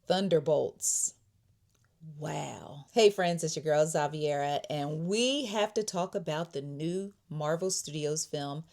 Thunderbolts. Wow. Hey friends, it's your girl Xaviera, and we have to talk about the new Marvel Studios film,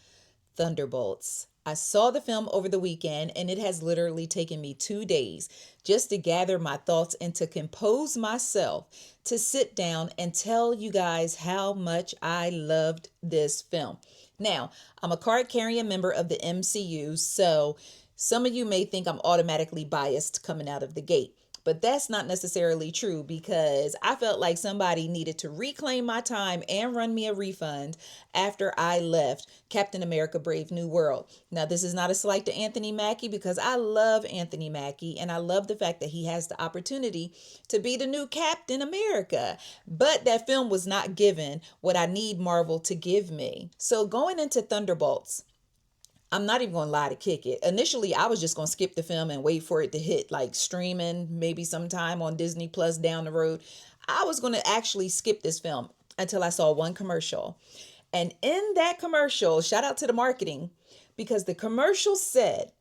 Thunderbolts. I saw the film over the weekend, and it has literally taken me 2 days just to gather my thoughts and to compose myself to sit down and tell you guys how much I loved this film. Now, I'm a card carrying member of the MCU, so some of you may think I'm automatically biased coming out of the gate. But that's not necessarily true because I felt like somebody needed to reclaim my time and run me a refund after I left Captain America Brave New World. Now, this is not a slight to Anthony Mackie because I love Anthony Mackie and I love the fact that he has the opportunity to be the new Captain America. But that film was not given what I need Marvel to give me. So going into Thunderbolts, I'm not even going to lie to kick it. Initially, I was just going to skip the film and wait for it to hit like streaming, maybe sometime on Disney Plus down the road. I was going to actually skip this film until I saw one commercial. And in that commercial, shout out to the marketing, because the commercial said,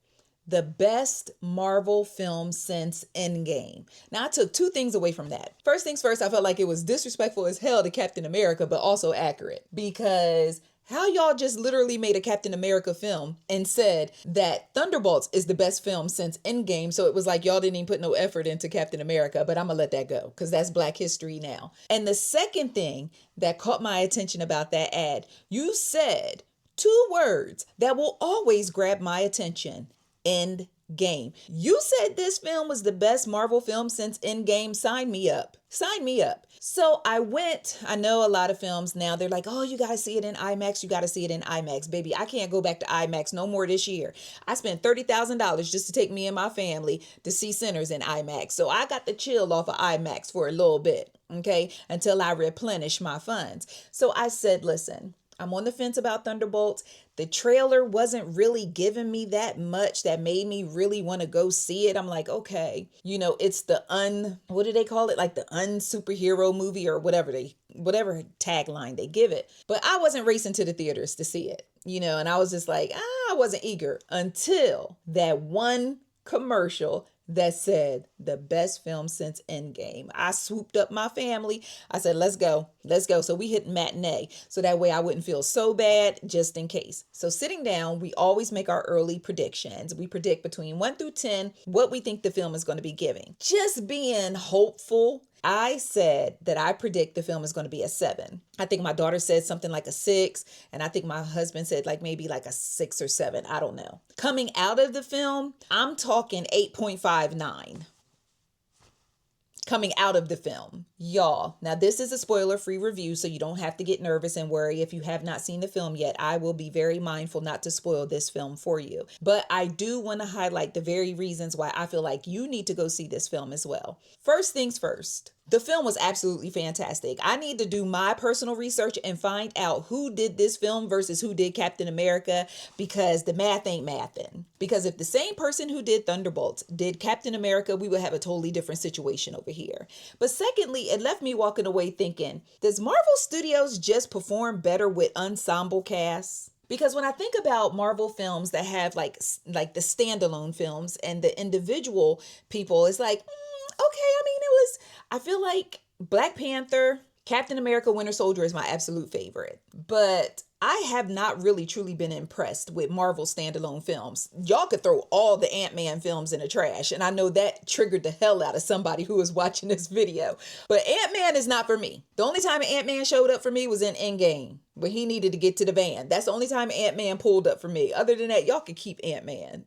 the best Marvel film since Endgame. Now, I took two things away from that. First things first, I felt like it was disrespectful as hell to Captain America, but also accurate because how y'all just literally made a Captain America film and said that Thunderbolts is the best film since Endgame. So it was like y'all didn't even put no effort into Captain America, but I'm going to let that go because that's Black history now. And the second thing that caught my attention about that ad, you said two words that will always grab my attention. Endgame. You said this film was the best Marvel film since Endgame. Sign me up. Sign me up. So I went, I know a lot of films now, they're like, oh, you got to see it in IMAX. You got to see it in IMAX. Baby, I can't go back to IMAX no more this year. I spent $30,000 just to take me and my family to see Sinners in IMAX. So I got the chill off of IMAX for a little bit, okay, until I replenish my funds. So I said, listen, I'm on the fence about Thunderbolts. The trailer wasn't really giving me that much that made me really want to go see it. I'm like, okay, it's the what do they call it? Like the superhero movie or whatever tagline they give it. But I wasn't racing to the theaters to see it, and I was just like, I wasn't eager until that one commercial that said the best film since Endgame. I swooped up my family. I said, let's go. Let's go. So we hit matinee. So that way I wouldn't feel so bad just in case. So sitting down, we always make our early predictions. We predict between 1 through 10 what we think the film is going to be giving. Just being hopeful, I said that I predict the film is going to be a 7. I think my daughter said something like a 6. And I think my husband said maybe like a 6 or 7. I don't know. Coming out of the film, I'm talking 8.59. Coming out of the film, y'all. Now, this is a spoiler-free review, so you don't have to get nervous and worry if you have not seen the film yet. I will be very mindful not to spoil this film for you. But I do want to highlight the very reasons why I feel like you need to go see this film as well. First things first. The film was absolutely fantastic. I need to do my personal research and find out who did this film versus who did Captain America because the math ain't mathing. Because if the same person who did Thunderbolts did Captain America, we would have a totally different situation over here. But secondly, it left me walking away thinking, does Marvel Studios just perform better with ensemble casts? Because when I think about Marvel films that have like the standalone films and the individual people, it's like, okay, I feel like Black Panther, Captain America, Winter Soldier is my absolute favorite. But I have not really truly been impressed with Marvel standalone films. Y'all could throw all the Ant-Man films in the trash. And I know that triggered the hell out of somebody who was watching this video. But Ant-Man is not for me. The only time Ant-Man showed up for me was in Endgame, when he needed to get to the van. That's the only time Ant-Man pulled up for me. Other than that, y'all could keep Ant-Man.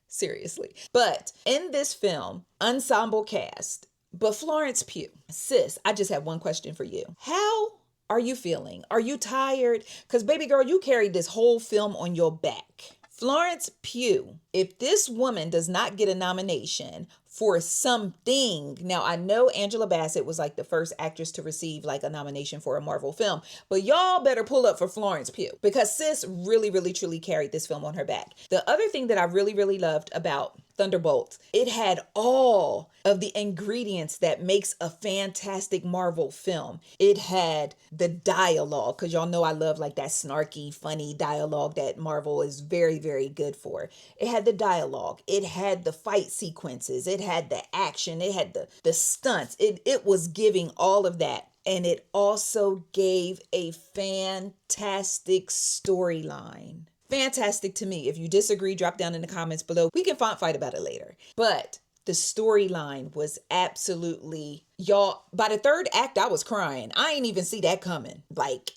Seriously. But in this film, ensemble cast, but Florence Pugh, sis, I just have one question for you. How are you feeling? Are you tired? Because baby girl, you carried this whole film on your back. Florence Pugh, if this woman does not get a nomination for something, now I know Angela Bassett was like the first actress to receive like a nomination for a Marvel film, but y'all better pull up for Florence Pugh because sis really, really, truly carried this film on her back. The other thing that I really, really loved about Thunderbolts. It had all of the ingredients that makes a fantastic Marvel film. It had the dialogue, because y'all know I love like that snarky, funny dialogue that Marvel is very, very good for. It had the dialogue. It had the fight sequences. It had the action. It had the stunts. It was giving all of that. And it also gave a fantastic storyline. Fantastic to me. If you disagree, drop down in the comments below. We can fight about it later. But the storyline was absolutely, y'all, by the third act, I was crying. I ain't even see that coming. Like,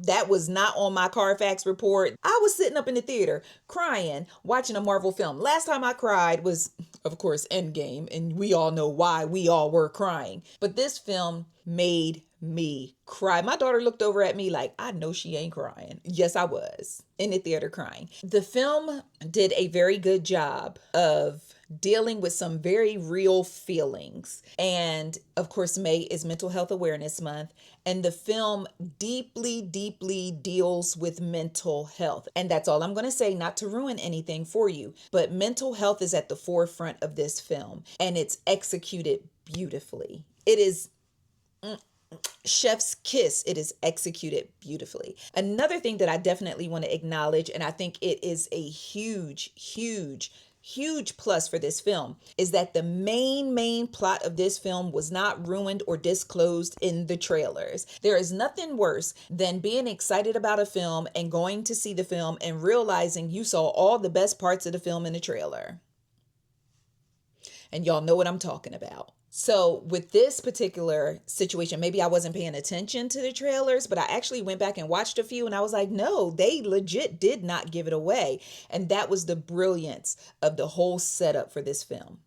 that was not on my Carfax report. I was sitting up in the theater crying, watching a Marvel film. Last time I cried was, of course, Endgame, and we all know why we all were crying. But this film made me cry. My daughter looked over at me like, I know she ain't crying. Yes, I was in the theater crying. The film did a very good job of dealing with some very real feelings. And of course, May is Mental Health Awareness Month. And the film deeply, deeply deals with mental health. And that's all I'm going to say, not to ruin anything for you. But mental health is at the forefront of this film. And it's executed beautifully. It is chef's kiss. It is executed beautifully. Another thing that I definitely want to acknowledge, and I think it is a huge plus for this film, is that the main plot of this film was not ruined or disclosed in the trailers. There is nothing worse than being excited about a film and going to see the film and realizing you saw all the best parts of the film in the trailer. And y'all know what I'm talking about. So with this particular situation, maybe I wasn't paying attention to the trailers, but I actually went back and watched a few and I was like, no, they legit did not give it away. And that was the brilliance of the whole setup for this film.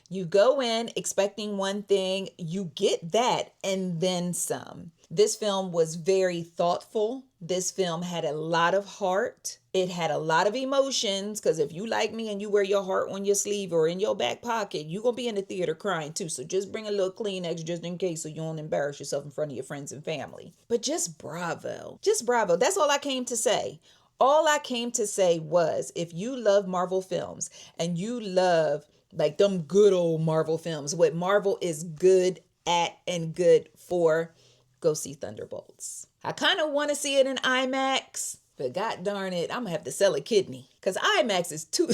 You go in expecting one thing, you get that and then some. This film was very thoughtful. This film had a lot of heart. It had a lot of emotions, because if you like me and you wear your heart on your sleeve or in your back pocket, you're going to be in the theater crying too. So just bring a little Kleenex just in case so you don't embarrass yourself in front of your friends and family. But just bravo. Just bravo. That's all I came to say. All I came to say was, if you love Marvel films and you love like them good old Marvel films, what Marvel is good at and good for, go see Thunderbolts. I kind of want to see it in IMAX, but god darn it, I'm gonna have to sell a kidney because IMAX is too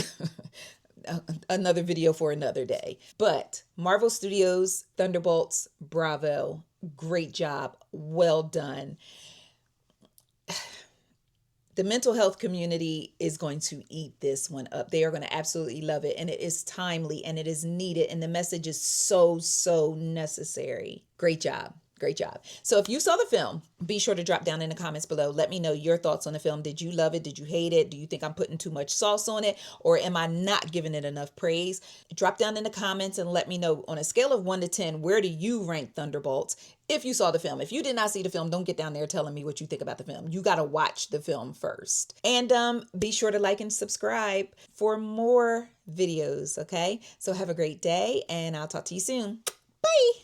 another video for another day. But Marvel Studios, Thunderbolts, bravo, great job, well done. The mental health community is going to eat this one up. They are going to absolutely love it. And it is timely and it is needed. And the message is so necessary. Great job. Great job. So if you saw the film, be sure to drop down in the comments below. Let me know your thoughts on the film. Did you love it? Did you hate it? Do you think I'm putting too much sauce on it? Or am I not giving it enough praise? Drop down in the comments and let me know, on a scale of 1 to 10, where do you rank Thunderbolts if you saw the film? If you did not see the film, don't get down there telling me what you think about the film. You got to watch the film first. And be sure to like and subscribe for more videos, okay? So have a great day and I'll talk to you soon. Bye.